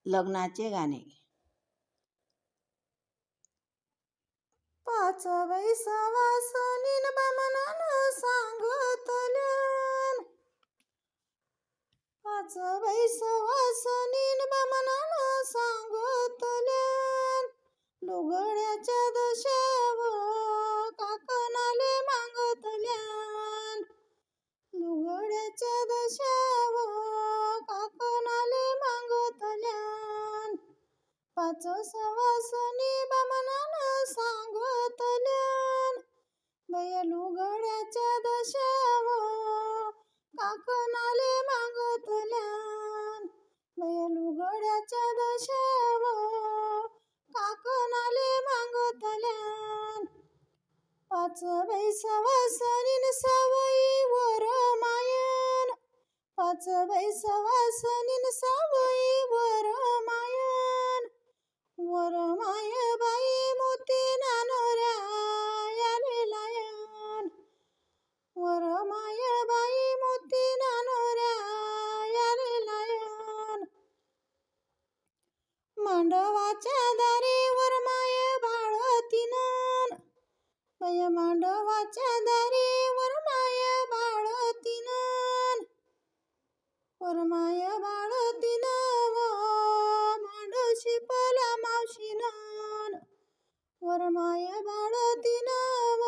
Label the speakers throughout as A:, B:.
A: लग्नाचे गाणे.
B: पाच वैसवा सनीन बामणान सांगतल्यान, पाच वैसवा सनीन बामणान सांगतल्यान, लुगड्याच्या दशाव काकणाले मागतल्यान, लुगड्याच्या दशाव काकणाले मागतल्यान, पाच सवासनी बामणान सांगतल्यान, बया लुगड्याच्या दशाव काकणाले मागतल्यान, बया लुगड्याच्या दशाव काकणाले मागतल्यान, पाच वैसवासनीन सावईवर मायन, पाच वैसवासनीन सावईवर मायन, वर माय बाई मोती नानोऱ्या याले लायन, वर माय बाई मोती नानोऱ्या याले लायन, मांडवाच्या दारी वर माय बाळतीनन, बया मांडवाच्या दारी वर माय बाळतीनन, वर माय बाळतीन व मांड शिपला मावशीनन, वर माय बाळतीन व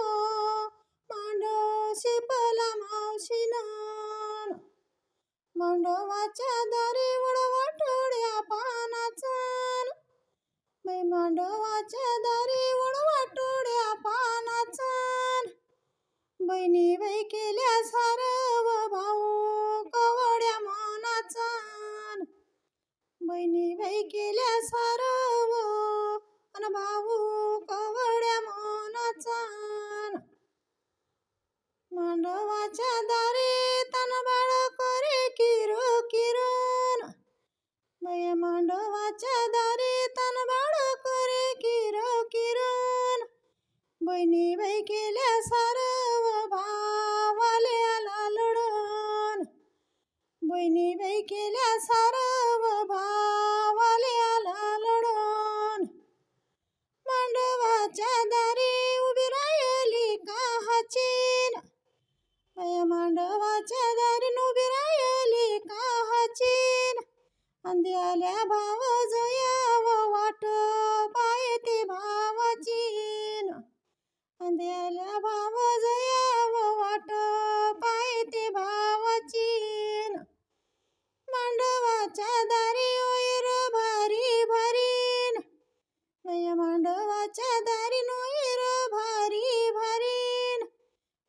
B: मांड शिपला मावशीनन, मांडवाच्या दारी वडवाटोड्या पानाचन, मै मांडवाच्या दारी वडवाटोड्या पानाचन, बहिणी बाई केल्या सारव भाऊ कवड्या मनाचन, बहिणी बाई केल्या सारव अन भाऊ कवड्या मनाचन, मांडवाच्या दारी तन बाळ करे किरो किरण, बया मांडवाच्या दारी तन बाळ करे किरो किरण, बहिणी बाई केल्या सारव भावाले आला लढन, बहिणी बाई केल्या सारव भावाले आला लढन, मांडवाच्या दारी उभी राहिली काहाचीन, बया मांडवाच्या दारी उभी राहिली काहाचीन, अंध्याल्या भाव जयाव वाट पायते भावाचीन, अंध्याल्या भाव जयाव वाट पायते भावाचीन, मांडवाच्या दारी ओयर भारी भरीन, बया मांडवाच्या दारी ओयर भारी भरीन,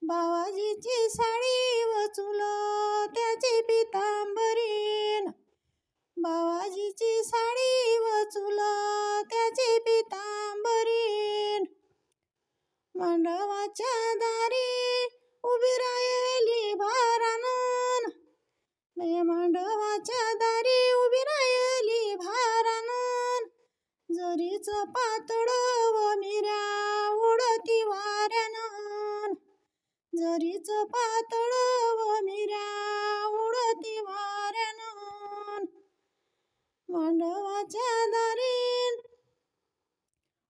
B: बावाजीची साडी व चुलत्याची पितांबरीन, बावाजीची साडी व चुलत्याची पितांबरीन, मांडवाच्या दारी उभी राहिली भारानन, बया मांडवाच्या दारी उभी राहिली भारानन, जरीचं पातळ व मिऱ्या उडती वाऱ्यानन, जरीचं पातळ व मिऱ्या उडती वाऱ्यानन, मांडवाच्या दारीन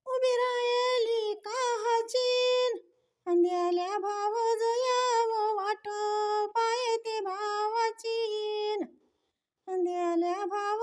B: उभी राहिली काहाचीन, अंध्याल्या भाव जयाव वाट पायते भावाचीन, अंध्याल्या भाव